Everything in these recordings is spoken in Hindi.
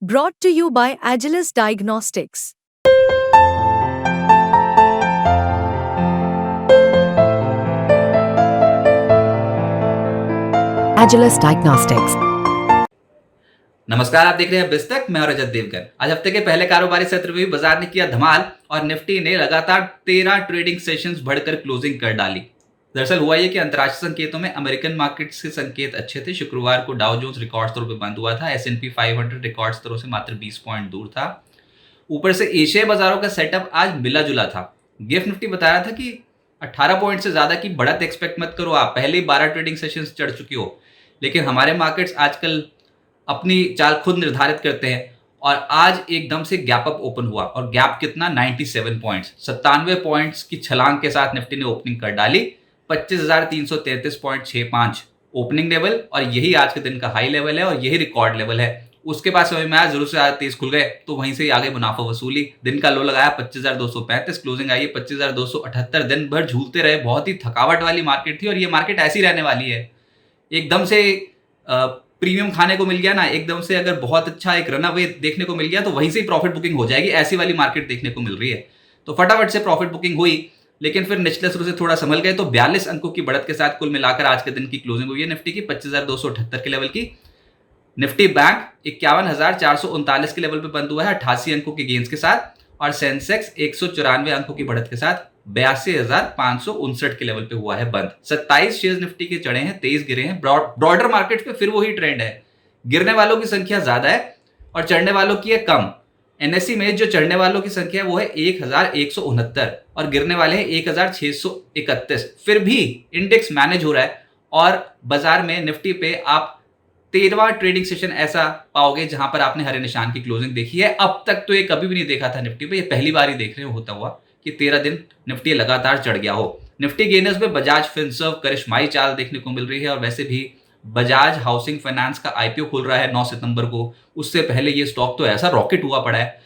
Brought to you by Agilus Diagnostics. Agilus Diagnostics. नमस्कार, आप देख रहे हैं बिस्तक। मैं और रजत देवगन। आज हफ्ते के पहले कारोबारी सत्र में भी बाजार ने किया धमाल और निफ्टी ने लगातार 13 ट्रेडिंग सेशंस बढ़कर क्लोजिंग कर डाली। दरअसल हुआ ये कि अंतर्राष्ट्रीय संकेतों में अमेरिकन मार्केट्स के संकेत अच्छे थे। शुक्रवार को डाउ जोन्स रिकॉर्ड स्तरों पर बंद हुआ था। S&P 500 रिकॉर्ड स्तरों से मात्र 20 पॉइंट दूर था। ऊपर से एशियाई बाजारों का सेटअप आज मिला जुला था। गिफ्ट निफ्टी बता रहा था कि 18 पॉइंट से ज्यादा की बढ़त एक्सपेक्ट मत करो, आप पहले ही 12 ट्रेडिंग सेशंस चढ़ चुकी हो। लेकिन हमारे मार्केट्स आजकल अपनी चाल खुद निर्धारित करते हैं और आज एकदम से गैप अप ओपन हुआ और गैप कितना 97 पॉइंट्स, 97 पॉइंट्स की छलांग के साथ निफ्टी ने ओपनिंग कर डाली। 25,333.65 ओपनिंग लेवल और यही आज के दिन का हाई लेवल है और यही रिकॉर्ड लेवल है। उसके बाद समझ में आया जरूर से आज तेज खुल गए तो वहीं से ही आगे मुनाफा वसूली। दिन का लो लगाया 25,235, क्लोजिंग आई 25,278। दिन भर झूलते रहे, बहुत ही थकावट वाली मार्केट थी और ये मार्केट ऐसी रहने वाली है। एकदम से प्रीमियम खाने को मिल गया ना, एकदम से अगर बहुत अच्छा एक रनअवे देखने को मिल गया तो वहीं से ही प्रॉफिट बुकिंग हो जाएगी। ऐसी वाली मार्केट देखने को मिल रही है तो फटाफट से प्रॉफिट बुकिंग हुई, लेकिन फिर निचले शुरू से थोड़ा संभल गए तो 42 अंकों की बढ़त के साथ कुल मिलाकर आज के दिन की क्लोजिंग हुई है निफ्टी की 25,278 के लेवल की। निफ्टी बैंक 51,439 के लेवल पे बंद हुआ है 88 अंकों के गेंस के साथ और सेंसेक्स 194 अंकों की बढ़त के साथ 82,559 के लेवल पे हुआ है बंद। 27 शेयर्स निफ्टी के चढ़े हैं, 23 गिरे हैं। ब्रॉडर मार्केट पे फिर वही ट्रेंड है, गिरने वालों की संख्या ज्यादा है और चढ़ने वालों की है कम। एनएससी में जो चढ़ने वालों की संख्या है वो है 1,169 और गिरने वाले हैं 1,631। फिर भी इंडेक्स मैनेज हो रहा है और बाजार में निफ्टी पे आप 13वां ट्रेडिंग सेशन ऐसा पाओगे जहां पर आपने हरे निशान की क्लोजिंग देखी है। अब तक तो ये कभी भी नहीं देखा था निफ्टी पे, ये पहली बार ही देख रहे हो होता हुआ कि 13 दिन निफ्टी लगातार चढ़ गया हो। निफ्टी गेनर्स में बजाज फिनसर्व करिश्माई चाल देखने को मिल रही है और वैसे भी बजाज हाउसिंग फाइनेंस का आईपीओ खुल रहा है 9 सितंबर को। उससे पहले ये स्टॉक तो ऐसा रॉकेट हुआ पड़ा है,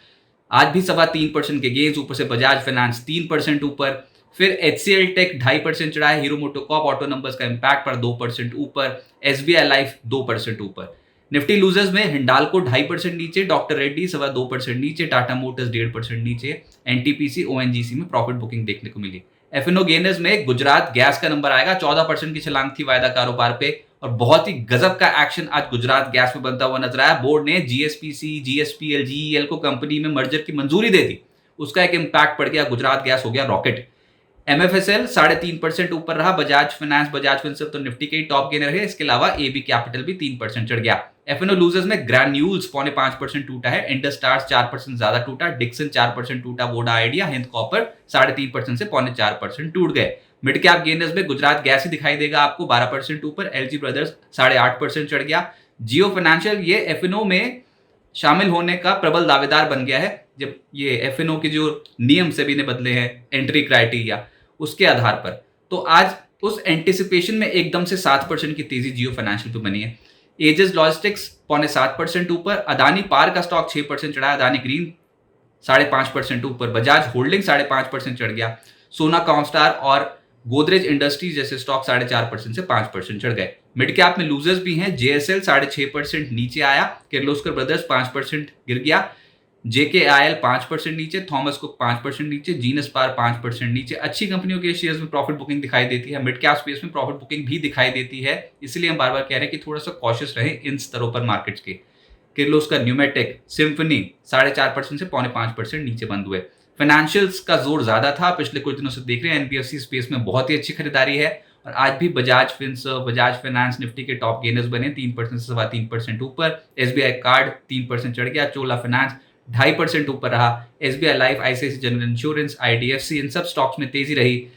आज भी 3.25% के गेंस, ऊपर से बजाज फाइनेंस 3% ऊपर, फिर HCL टेक 2.5% चढ़ा है, हीरो मोटोकॉर्प ऑटो नंबर्स का इंपैक्ट पर 2% ऊपर, SBI लाइफ 2% ऊपर। निफ्टी लूजर्स में हिंडाल्को 2.5% नीचे, डॉक्टर रेड्डी 2.25% नीचे, टाटा मोटर्स 1.5% नीचे, NTPC ONGC में प्रॉफिट बुकिंग देखने को मिली। F&O गेनर्स में गुजरात गैस का नंबर आएगा, 14% की छलांग थी वायदा कारोबार पे और बहुत ही गजब का एक्शन आज गुजरात गैस में बनता हुआ नजर आया। बोर्ड ने GSPC, GSPL, GEL को कंपनी में मर्जर की मंजूरी दे दी, उसका एक इंपैक्ट पड़ गया, गुजरात गैस हो गया रॉकेट। MFSL 3.5% ऊपर रहा, बजाज फाइनेंस, बजाज फिनसर्व तो निफ्टी के ही टॉप गेनर है। इसके अलावा AB कैपिटल भी 3% चढ़ गया। F&O लूजर्स में ग्रैन्यूल्स 4.5% टूटा है, इंडस स्टार्स 4% ज्यादा टूटा, डिक्सन 4% टूटा, वोडा आइडिया, हिंद कॉपर 3.5% से 4.5% टूट गए। मिड कैप गेनर्स में गुजरात गैस ही दिखाई देगा आपको 12% ऊपर, LG ब्रदर्स 8.5% चढ़ गया। जियो फाइनेंशियल ये F&O में शामिल होने का प्रबल दावेदार बन गया है जब ये F&O के जो नियम सेबी ने बदले हैं एंट्री क्राइटेरिया उसके आधार पर, तो आज उस एंटिसिपेशन में एकदम से 7% की तेजी जियो फाइनेंशियल पे बनी है। एजिस लॉजिस्टिक्स 0.7% ऊपर, अदानी पार का स्टॉक 6% चढ़ा, अदानी ग्रीन 5.5% ऊपर, बजाज होल्डिंग 5.5% चढ़ गया, सोना कॉमस्टार और गोदरेज इंडस्ट्रीज जैसे स्टॉक 4.5% से 5% चढ़ गए। मिड कैप में लूजर्स भी हैं, JSL 6.5% नीचे आया, किर्लोस्कर ब्रदर्स 5% गिर गया, JKIL 5% नीचे, थॉमस कुक 5% नीचे, जीनस पार 5% नीचे। अच्छी कंपनियों के शेयर्स में प्रॉफिट बुकिंग दिखाई देती है, मिड कैप स्पेस में प्रॉफिट बुकिंग भी दिखाई देती है, इसलिए हम बार बार कह रहे हैं कि थोड़ा सा कॉशियस रहें इन स्तरों पर मार्केट्स के। किर्लोस्कर, न्यूमेटिक, सिम्फनी 4.5% से 5.5% नीचे बंद हुए। फाइनेंशियल्स का जोर ज्यादा था, पिछले कुछ दिनों से देख रहे हैं NBFC स्पेस में बहुत ही अच्छी खरीदारी है और आज भी Bajaj Finserv, Bajaj finance Nifty के टॉप गेनर्स बने, 3% से 3.25% ऊपर। SBI कार्ड 3% चढ़ गया, चोला फाइनेंस 2.5% ऊपर रहा, SBI life, ICICI general insurance, IDFC इन सब स्टॉक्स में तेजी रही।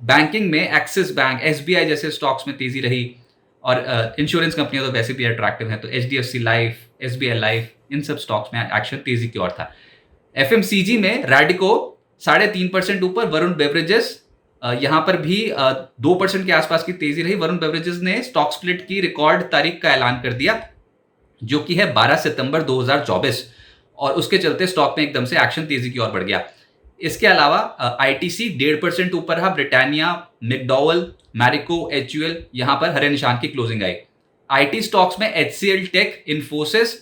बैंकिंग में एक्सिस बैंक, SBI जैसे स्टॉक्स में तेजी रही और इंश्योरेंस कंपनियां तो वैसे भी अट्रैक्टिव हैं, तो HDFC life, SBI life in सब स्टॉक्स में एक्शन तेजी की ओर था। FMCG में रैडिको 3.5% ऊपर, वरुण बेवरेजेस यहां पर भी 2% के आसपास की तेजी रही। वरुण बेवरेजेस ने स्टॉक स्प्लिट की रिकॉर्ड तारीख का ऐलान कर दिया जो कि है 12 सितंबर 2024 और उसके चलते स्टॉक में एकदम से एक्शन तेजी की ओर बढ़ गया। इसके अलावा ITC 1.5% ऊपर रहा, ब्रिटानिया, मैकडॉवेल, मैरिको, HUL यहां पर हरे निशान की क्लोजिंग आई। IT स्टॉक्स में HCL टेक, इन्फोसिस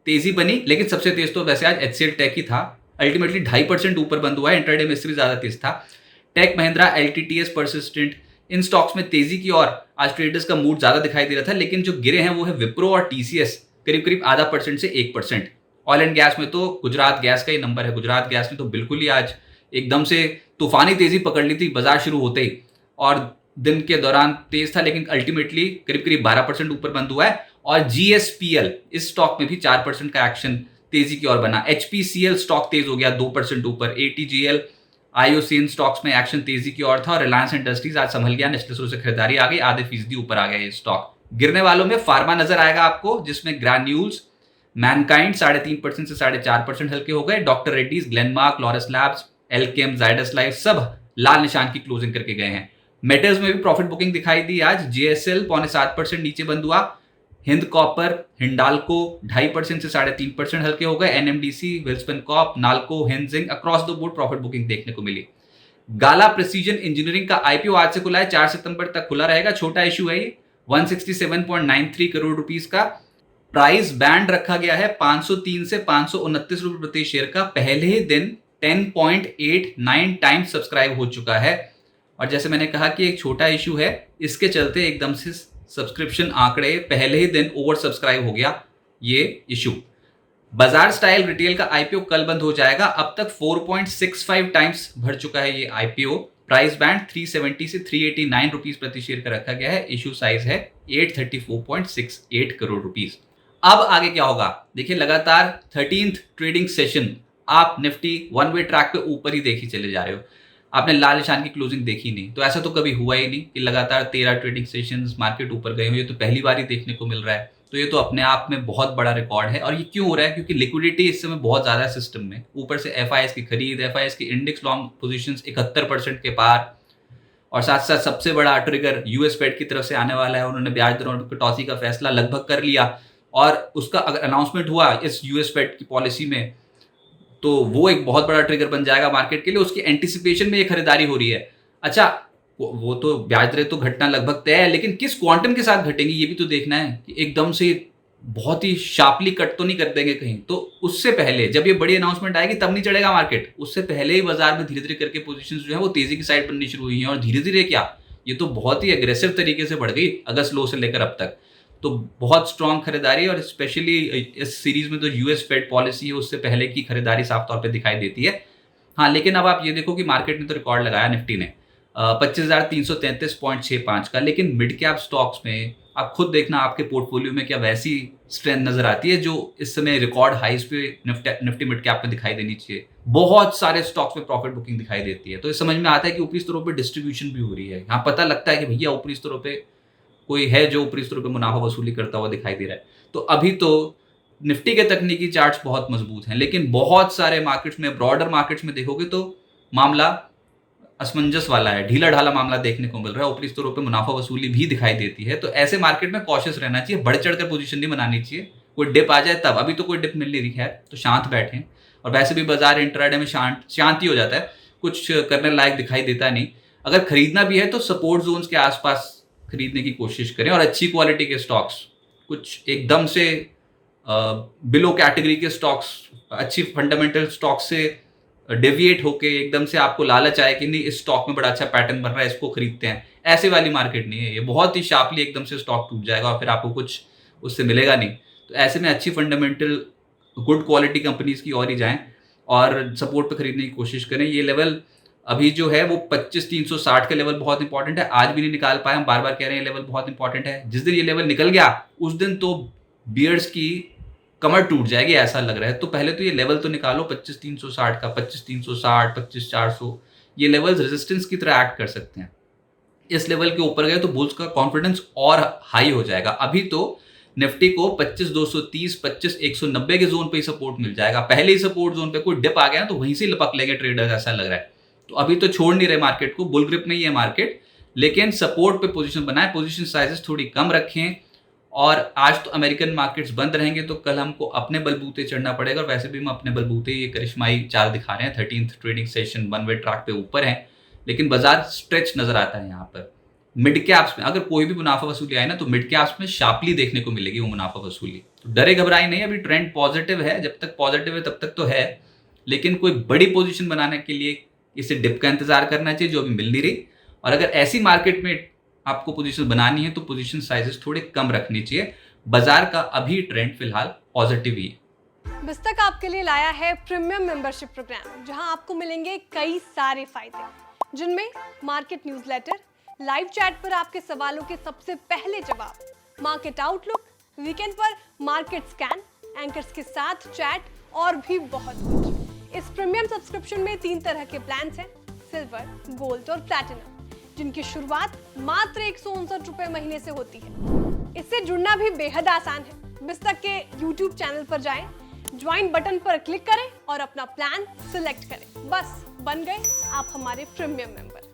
तेजी बनी, लेकिन सबसे तेज तो वैसे आज HCL टेक ही था, अल्टीमेटली 2.5% ऊपर बंद हुआ है, इंट्राडे में इससे भी ज्यादा तेज था। टेक महिंद्रा, LTTS, परसिस्टेंट, इन स्टॉक्स में तेजी की और आज ट्रेडर्स का मूड ज्यादा दिखाई दे रहा था, लेकिन जो गिरे हैं वो है विप्रो और TCS, करीब करीब 0.5% से 1%। ऑयल एंड गैस में तो गुजरात गैस का ही नंबर है, गुजरात गैस ने तो बिल्कुल ही आज एकदम से तूफानी तेजी पकड़ ली थी बाजार शुरू होते ही, और दिन के दौरान तेज था, लेकिन अल्टीमेटली करीब करीब 12% ऊपर बंद हुआ है। और GSPL इस स्टॉक में भी 4% का एक्शन तेजी की ओर बना। HPCL स्टॉक तेज हो गया 2% ऊपर। ATGL, IOCN स्टॉक्स में एक्शन तेजी की ओर था, और रिलायंस इंडस्ट्रीज आज संभल गया, नेस्ले से खरीदारी आ गई, आधे फीसदी ऊपर आ गया ये स्टॉक। गिरने वालों में फार्मा नजर आएगा आपको, जिसमें ग्रैन्यूल्स, मैनकाइंड 3.5% से 4.5% हल्के हो गए। Doctor Reddy's, Glenmark, Laurus labs, Alkem, Zydus life सब लाल निशान की क्लोजिंग करके गए हैं। मेटल्स में भी प्रॉफिट बुकिंग दिखाई दी आज। JSL 0.7% नीचे बंद हुआ। हिंद कॉपर, हिंडाल्को 2.5% से 3.5% हल्के हो गए। NMDC, वेल्सपन कॉप, नाल्को, हिंजिंग across the board profit booking देखने को मिली। गाला प्रिसीजन इंजीनियरिंग का IPO आज से खुला है, 4 सितंबर तक खुला रहेगा। छोटा इशू है ये, 167.93 करोड़ रुपीस का। प्राइस बैंड रखा गया है 503 से 529 रुपए प्रति शेयर का। पहले ही दिन 10.89 टाइम्स सब्सक्राइब हो चुका है, और जैसे मैंने कहा कि एक छोटा इशू है, इसके चलते एकदम से सब्सक्रिप्शन आंकड़े पहले ही दिन ओवर सब्सक्राइब हो गया ये इशू। बाजार स्टाइल रिटेल का IPO कल बंद हो जाएगा। अब तक 4.65 टाइम्स भर चुका है ये IPO। प्राइस बैंड 370 से 389 रुपीस प्रति शेयर का रखा गया है। इशू साइज है 834.68 करोड़ रुपीस। अब आगे क्या होगा देखिए, लगातार 13th ट्रेडिंग सेशन आप निफ्टी वन वे ट्रैक पे ऊपर ही देखी चले जा रहे हो। आपने लाल निशान की क्लोजिंग देखी नहीं, तो ऐसा तो कभी हुआ ही नहीं कि लगातार 13 ट्रेडिंग सेशंस मार्केट ऊपर गए हो। ये तो पहली बार ही देखने को मिल रहा है, तो ये तो अपने आप में बहुत बड़ा रिकॉर्ड है। और ये क्यों हो रहा है? क्योंकि लिक्विडिटी इस समय बहुत ज्यादा है सिस्टम में, ऊपर से FIs की खरीद, FIs की इंडेक्स लॉन्ग पोजीशंस 71% के पार, और साथ साथ सबसे बड़ा ट्रिगर US फेड की तरफ से आने वाला है। उन्होंने ब्याज दरों में कटौती का फैसला लगभग कर लिया, और उसका अगर अनाउंसमेंट हुआ इस US फेड की पॉलिसी में, तो वो एक बहुत बड़ा ट्रिगर बन जाएगा मार्केट के लिए। उसकी एंटिसिपेशन में ये खरीदारी हो रही है। अच्छा, वो तो ब्याज दरें तो घटना लगभग तय है, लेकिन किस क्वांटम के साथ घटेंगी ये भी तो देखना है कि एकदम से बहुत ही शार्पली कट तो नहीं कर देंगे कहीं। तो उससे पहले जब ये बड़ी अनाउंसमेंट आएगी तब नहीं चढ़ेगा मार्केट, उससे पहले ही बाजार में धीरे धीरे करके पोजीशंस जो है वो तेजी की साइड बननी शुरू हुई हैं। और धीरे धीरे क्या, ये तो बहुत ही अग्रेसिव तरीके से बढ़ गई अगस्त लो से लेकर अब तक। तो बहुत स्ट्रॉन्ग खरीदारी, और स्पेशली इस सीरीज में तो US फेड पॉलिसी है उससे पहले की खरीदारी साफ तौर पे दिखाई देती है। हाँ, लेकिन अब आप ये देखो कि मार्केट ने तो रिकॉर्ड लगाया निफ्टी ने 25,333.65 का, लेकिन मिड कैप स्टॉक्स में आप खुद देखना आपके पोर्टफोलियो में क्या वैसी स्ट्रेंथ नजर आती है जो इस समय रिकॉर्ड हाइज पे निफ्टी मिड कैप में दिखाई देनी चाहिए। बहुत सारे स्टॉक्स में प्रॉफिट बुकिंग दिखाई देती है, तो ये समझ में आता है कि ऊपरी स्तरों पे डिस्ट्रीब्यूशन भी हो रही है। यहाँ पता लगता है कि भैया ऊपरी स्तरों पे कोई है जो ऊपरी स्तरों पे मुनाफा वसूली करता हुआ दिखाई दे रहा है। तो अभी तो निफ्टी के तकनीकी चार्ट्स बहुत मजबूत हैं, लेकिन बहुत सारे मार्केट्स में, ब्रॉडर मार्केट्स में देखोगे तो मामला असमंजस वाला है, ढीला ढाला मामला देखने को मिल रहा है। ऊपरी स्तरों पे मुनाफा वसूली भी दिखाई देती है, तो ऐसे मार्केट में कॉशियस रहना चाहिए, बढ़ चढ़कर पोजीशन नहीं बनानी चाहिए। कोई डिप आ जाए तब, अभी तो कोई डिप मिल नहीं रही है, तो शांत बैठे हैं। और वैसे भी बाजार इंट्राडे में शांति हो जाता है, कुछ करने लायक दिखाई देता नहीं। अगर खरीदना भी है तो सपोर्ट जोन्स के आसपास खरीदने की कोशिश करें, और अच्छी क्वालिटी के स्टॉक्स, कुछ एकदम से बिलो कैटेगरी के स्टॉक्स, अच्छी फंडामेंटल स्टॉक्स से डेविएट होके एकदम से आपको लालच आए कि नहीं इस स्टॉक में बड़ा अच्छा पैटर्न बन रहा है, इसको खरीदते हैं, ऐसे वाली मार्केट नहीं है ये। बहुत ही शार्पली एकदम से स्टॉक टूट जाएगा और फिर आपको कुछ उससे मिलेगा नहीं। तो ऐसे में अच्छी फंडामेंटल गुड क्वालिटी कंपनीज की ओर ही जाएं और सपोर्ट पे खरीदने की कोशिश करें। ये लेवल अभी जो है वो 25,360 का लेवल बहुत इंपॉर्टेंट है, आज भी नहीं निकाल पाए, हम बार बार कह रहे हैं ये लेवल बहुत इंपॉर्टेंट है। जिस दिन ये लेवल निकल गया उस दिन तो बियर्स की कमर टूट जाएगी ऐसा लग रहा है। तो पहले तो ये लेवल तो निकालो 25,360 का, 25,360, 25,400, ये लेवल्स रेजिस्टेंस की तरह एक्ट कर सकते हैं। इस लेवल के ऊपर गए तो बुल्स का कॉन्फिडेंस और हाई हो जाएगा। अभी तो निफ्टी को 25,230, 25,190 के जोन पे ही सपोर्ट मिल जाएगा। पहले ही सपोर्ट जोन पे कोई डिप आ गया तो वहीं से लपक लेंगे ट्रेडर्स, ऐसा लग रहा है। तो अभी तो छोड़ नहीं रहे मार्केट को, बुल ग्रिप में ही है मार्केट, लेकिन सपोर्ट पे पोजीशन बनाए, पोजीशन साइजेस थोड़ी कम रखें। और आज तो अमेरिकन मार्केट्स बंद रहेंगे तो कल हमको अपने बलबूते चढ़ना पड़ेगा, और वैसे भी हम अपने बलबूते ये करिश्माई चाल दिखा रहे हैं। 13th trading session one way track पे ऊपर है, लेकिन बाजार स्ट्रेच नजर आता है यहाँ पर। मिड कैप्स में अगर कोई भी मुनाफा वसूली आए ना तो मिड कैप्स में शार्पली देखने को मिलेगी वो मुनाफा वसूली। तो डरे घबराए नहीं, अभी ट्रेंड पॉजिटिव है, जब तक पॉजिटिव है तब तक तो है, लेकिन कोई बड़ी पोजीशन बनाने के लिए इसे डिप का इंतजार करना चाहिए जो अभी मिल नहीं रही। और अगर ऐसी मार्केट में आपको पोजीशन बनानी है तो पोजीशन साइजेस थोड़े कम रखनी चाहिए। बाजार का अभी ट्रेंड फिलहाल पॉजिटिव ही है। बिस्तक आपके लिए लाया है प्रीमियम मेंबरशिप प्रोग्राम, जहां आपको मिलेंगे कई सारे फायदे, जिनमें मार्केट न्यूज़लेटर, लाइव चैट पर आपके सवालों के सबसे पहले जवाब, मार्केट आउटलुक, वीकेंड पर मार्केट स्कैन, एंकर्स के साथ चैट और भी बहुत कुछ। इस प्रीमियम सब्सक्रिप्शन में 3 तरह के प्लान्स हैं, सिल्वर, गोल्ड और प्लैटिनम, जिनकी शुरुआत मात्र 159 रुपए महीने से होती है। इससे जुड़ना भी बेहद आसान है। बिस्तक के YouTube चैनल पर जाएं, ज्वाइन बटन पर क्लिक करें और अपना प्लान सिलेक्ट करें। बस बन गए आप हमारे प्रीमियम मेंबर।